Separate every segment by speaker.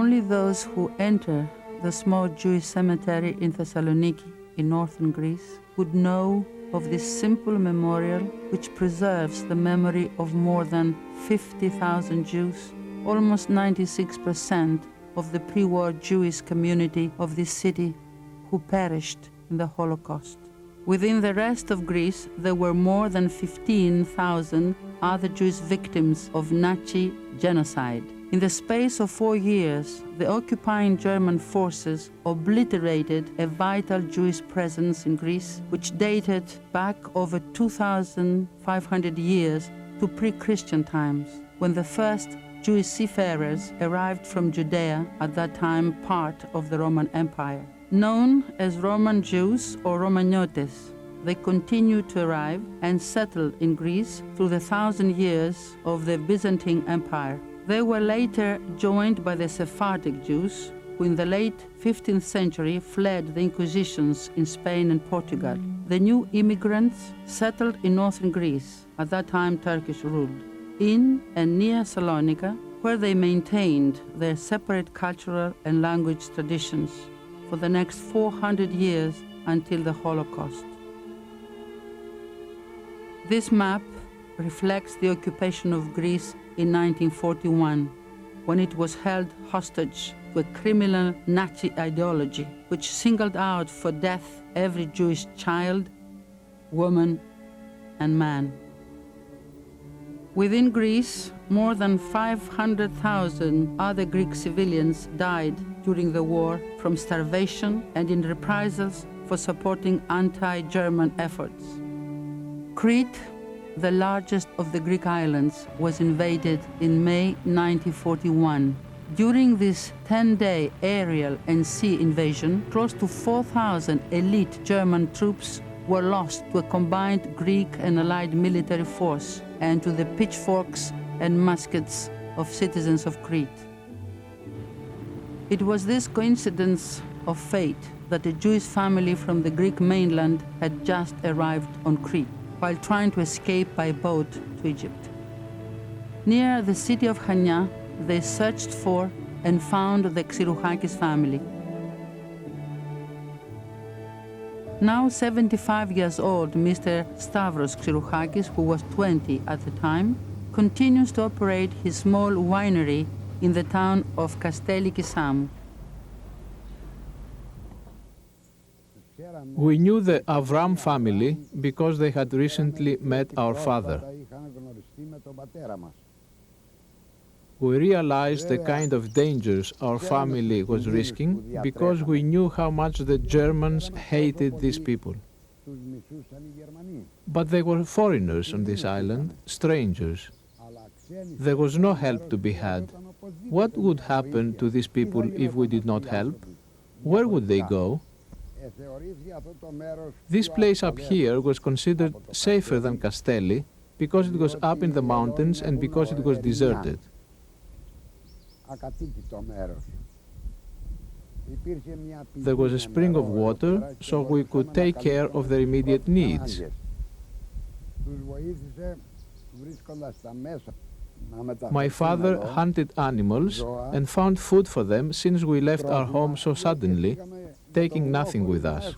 Speaker 1: Only those who enter the small Jewish cemetery in Thessaloniki, in northern Greece, would know of this simple memorial which preserves the memory of more than 50,000 Jews, almost 96% of the pre-war Jewish community of this city who perished in the Holocaust. Within the rest of Greece, there were more than 15,000 other Jewish victims of Nazi genocide. In the space of 4 years, the occupying German forces obliterated a vital Jewish presence in Greece, which dated back over 2,500 years to pre-Christian times, when the first Jewish seafarers arrived from Judea, at that time part of the Roman Empire. Known as Roman Jews or Romaniotes, they continued to arrive and settle in Greece through the 1,000 years of the Byzantine Empire. They were later joined by the Sephardic Jews, who in the late 15th century fled the Inquisitions in Spain and Portugal. The new immigrants settled in northern Greece, at that time Turkish ruled, in and near Salonika, where they maintained their separate cultural and language traditions for the next 400 years until the Holocaust. This map reflects the occupation of Greece in 1941, when it was held hostage to a criminal Nazi ideology which singled out for death every Jewish child, woman, and man. Within Greece, more than 500,000 other Greek civilians died during the war from starvation and in reprisals for supporting anti-German efforts. Crete, the largest of the Greek islands, was invaded in May 1941. During this 10-day aerial and sea invasion, close to 4,000 elite German troops were lost to a combined Greek and Allied military force and to the pitchforks and muskets of citizens of Crete. It was this coincidence of fate that a Jewish family from the Greek mainland had just arrived on Crete, while trying to escape by boat to Egypt. Near the city of Chania, they searched for and found the Xirouchakis family. Now 75 years old, Mr. Stavros Xirouchakis, who was 20 at the time, continues to operate his small winery in the town of Kasteli Kisamou.
Speaker 2: We knew the Avram family because they had recently met our father. We realized the kind of dangers our family was risking because we knew how much the Germans hated these people. But they were foreigners on this island, strangers. There was no help to be had. What would happen to these people if we did not help? Where would they go? This place up here was considered safer than Kasteli because it was up in the mountains and because it was deserted. There was a spring of water, so we could take care of their immediate needs. My father hunted animals and found food for them since we left our home so suddenly, taking nothing with us.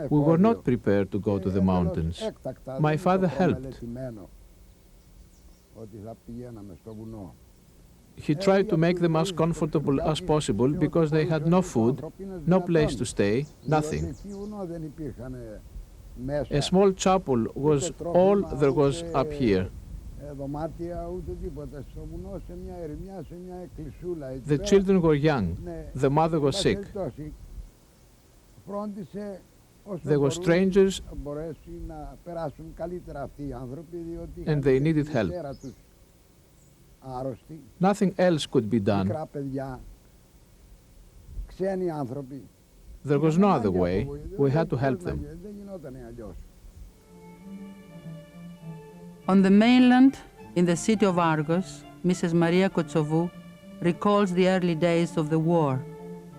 Speaker 2: We were not prepared to go to the mountains. My father helped. He tried to make them as comfortable as possible because they had no food, no place to stay, nothing. A small chapel was all there was up here. The children were young. The mother was sick. They were strangers and they needed help. Nothing else could be done. There was no other way. We had to help them.
Speaker 1: On the mainland, in the city of Argos, Mrs. Maria Kotsovou recalls the early days of the war,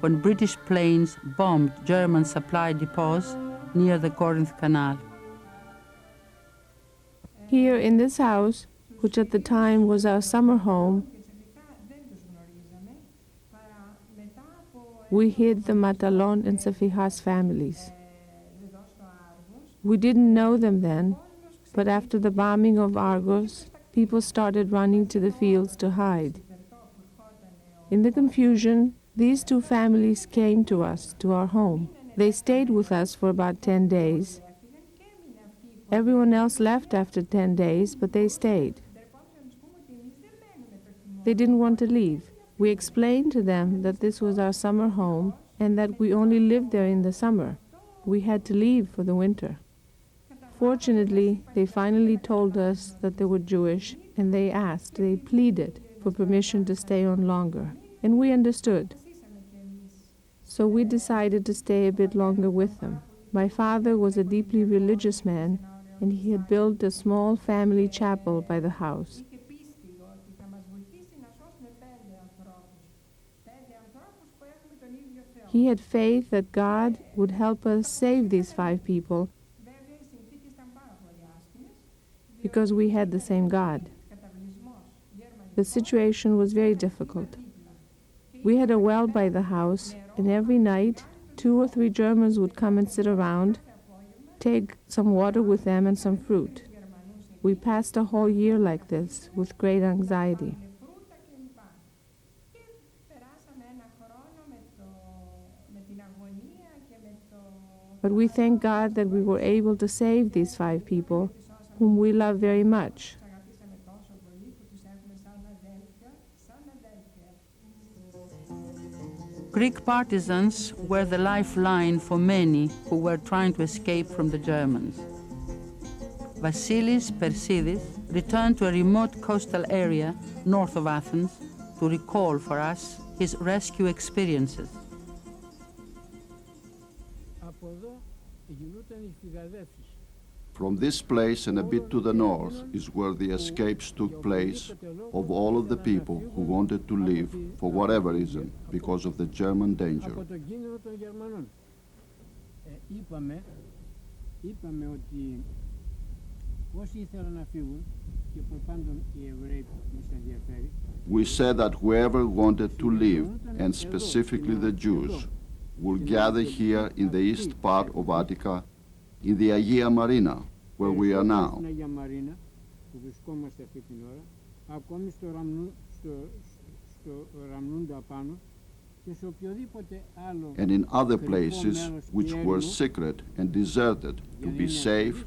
Speaker 1: when British planes bombed German supply depots near the Corinth Canal.
Speaker 3: Here in this house, which at the time was our summer home, We hid the Matalon and Safihas families. We didn't know them then, but after the bombing of Argos, people started running to the fields to hide. In the confusion, these two families came to us, to our home. They stayed with us for about 10 days. Everyone else left after 10 days, but they stayed. They didn't want to leave. We explained to them that this was our summer home and that we only lived there in the summer. We had to leave for the winter. Fortunately, they finally told us that they were Jewish, and they pleaded for permission to stay on longer. And we understood. So we decided to stay a bit longer with them. My father was a deeply religious man, and he had built a small family chapel by the house. He had faith that God would help us save these 5 people because we had the same God. The situation was very difficult. We had a well by the house, and every night 2 or 3 Germans would come and sit around, take some water with them and some fruit. We passed a whole year like this with great anxiety. But we thank God that we were able to save these 5 people, whom we love very much.
Speaker 1: Greek partisans were the lifeline for many who were trying to escape from the Germans. Vasilis Persidis returned to a remote coastal area north of Athens to recall for us his rescue experiences.
Speaker 4: From this place and a bit to the north is where the escapes took place of all of the people who wanted to leave for whatever reason because of the German danger. We said that whoever wanted to leave, and specifically the Jews, will gather here in the east part of Attica, in the Agia Marina, where we are now. And in other places which were secret and deserted to be safe,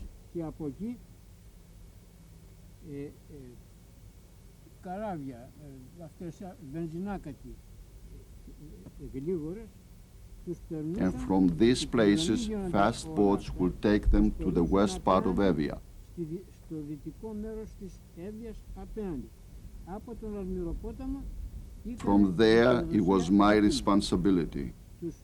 Speaker 4: and from these places fast boats will take them to the west part of Evia. From there it was my responsibility.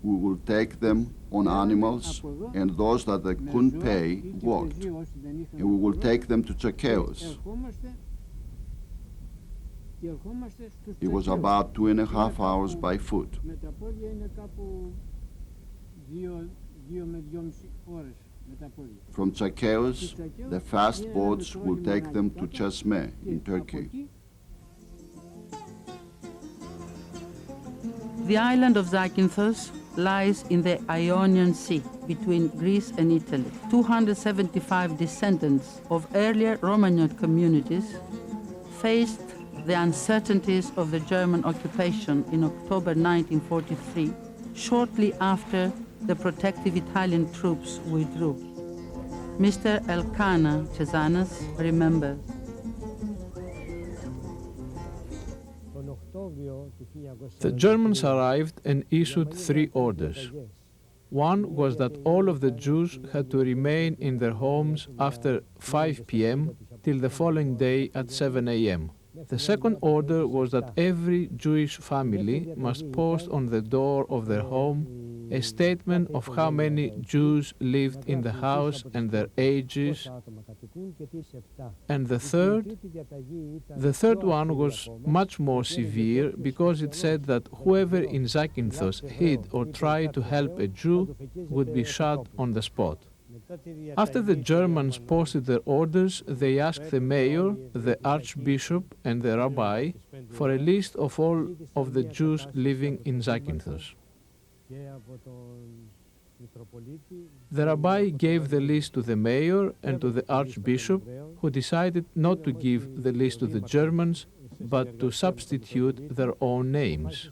Speaker 4: We will take them on animals, and those that they couldn't pay walked, and we will take them to Chakeos. It was about 2.5 hours by foot. From Chakeos, the fast boats will take them to Chesme in Turkey.
Speaker 1: The island of Zakynthos lies in the Ionian Sea between Greece and Italy. 275 descendants of earlier Romagnol communities faced the uncertainties of the German occupation in October 1943, shortly after the protective Italian troops withdrew. Mr. Elkana Chezanas remembers.
Speaker 2: The Germans arrived and issued 3 orders. One was that all of the Jews had to remain in their homes after 5 p.m. till the following day at 7 a.m. The second order was that every Jewish family must post on the door of their home a statement of how many Jews lived in the house and their ages. And the third one was much more severe because it said that whoever in Zakynthos hid or tried to help a Jew would be shot on the spot. After the Germans posted their orders, they asked the mayor, the archbishop, and the rabbi for a list of all of the Jews living in Zakynthos. The rabbi gave the list to the mayor and to the archbishop, who decided not to give the list to the Germans, but to substitute their own names.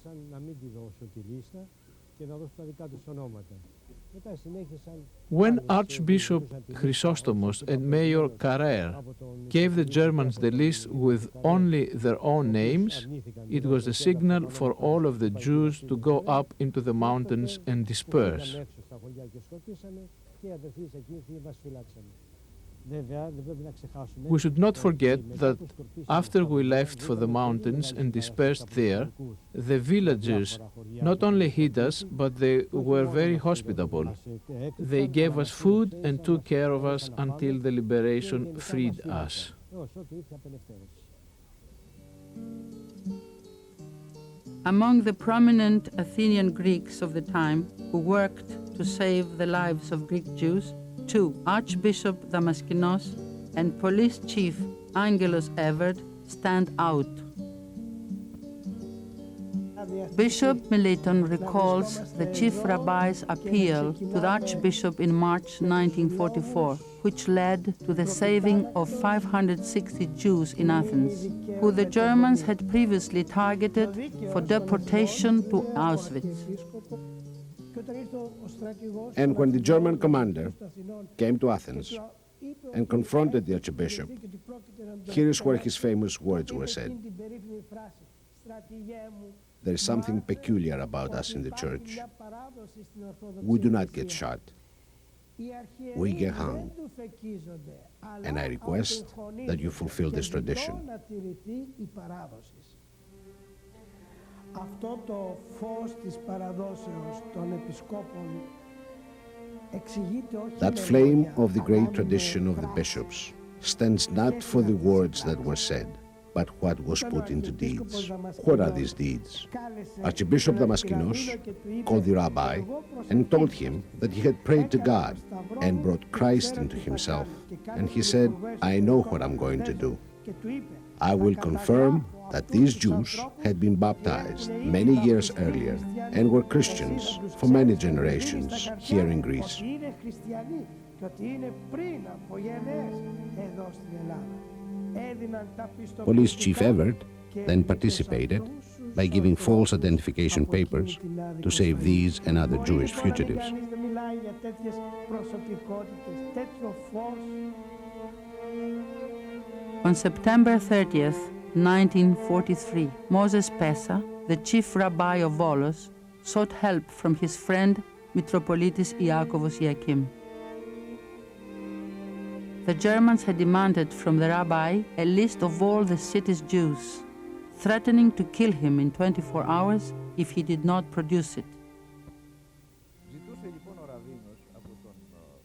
Speaker 2: When Archbishop Chrysostomos and Mayor Carrère gave the Germans the list with only their own names, it was a signal for all of the Jews to go up into the mountains and disperse. We should not forget that after we left for the mountains and dispersed there, the villagers not only hid us, but they were very hospitable. They gave us food and took care of us until the liberation freed us.
Speaker 1: Among the prominent Athenian Greeks of the time who worked to save the lives of Greek Jews, two, Archbishop Damaskinos and Police Chief Angelos Evert, stand out. Bishop Mileton recalls the chief rabbi's appeal to the Archbishop in March 1944, which led to the saving of 560 Jews in Athens, who the Germans had previously targeted for deportation to Auschwitz.
Speaker 5: And when the German commander came to Athens and confronted the Archbishop, here is where his famous words were said. There is something peculiar about us in the church. We do not get shot. We get hung. And I request that you fulfill this tradition. That flame of the great tradition of the bishops stands not for the words that were said, but what was put into deeds. What are these deeds? Archbishop Damaskinos called the rabbi and told him that he had prayed to God and brought Christ into himself. And he said, I know what I'm going to do. I will confirm that these Jews had been baptized many years earlier and were Christians for many generations here in Greece. Police Chief Evert then participated by giving false identification papers to save these and other Jewish fugitives.
Speaker 1: On September 30th, 1943, Moses Pesa, the chief rabbi of Volos, sought help from his friend Metropolitis Iakovos Iakim. The Germans had demanded from the rabbi a list of all the city's Jews, threatening to kill him in 24 hours if he did not produce it.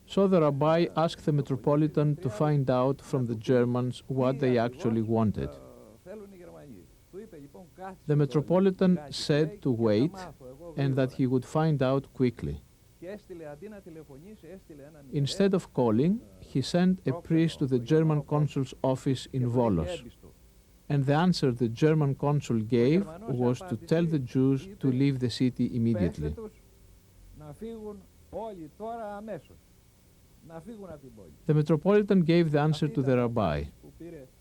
Speaker 2: So the rabbi asked the metropolitan to find out from the Germans what they actually wanted. The metropolitan said to wait and that he would find out quickly. Instead of calling, he sent a priest to the German consul's office in Volos. And the answer the German consul gave was to tell the Jews to leave the city immediately. The metropolitan gave the answer to the rabbi.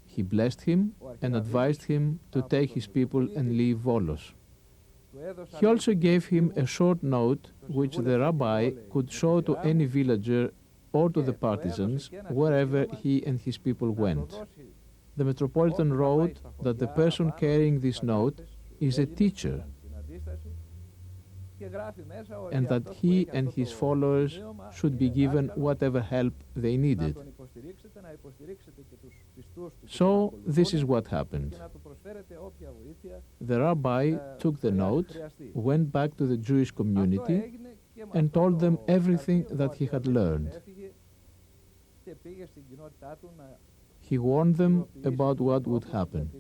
Speaker 2: He blessed him and advised him to take his people and leave Volos. He also gave him a short note which the rabbi could show to any villager or to the partisans wherever he and his people went. The metropolitan wrote that the person carrying this note is a teacher and that he and his followers should be given whatever help they needed. So this is what happened. The rabbi took the note, went back to the Jewish community, and told them everything that he had learned. He warned them about what would happen.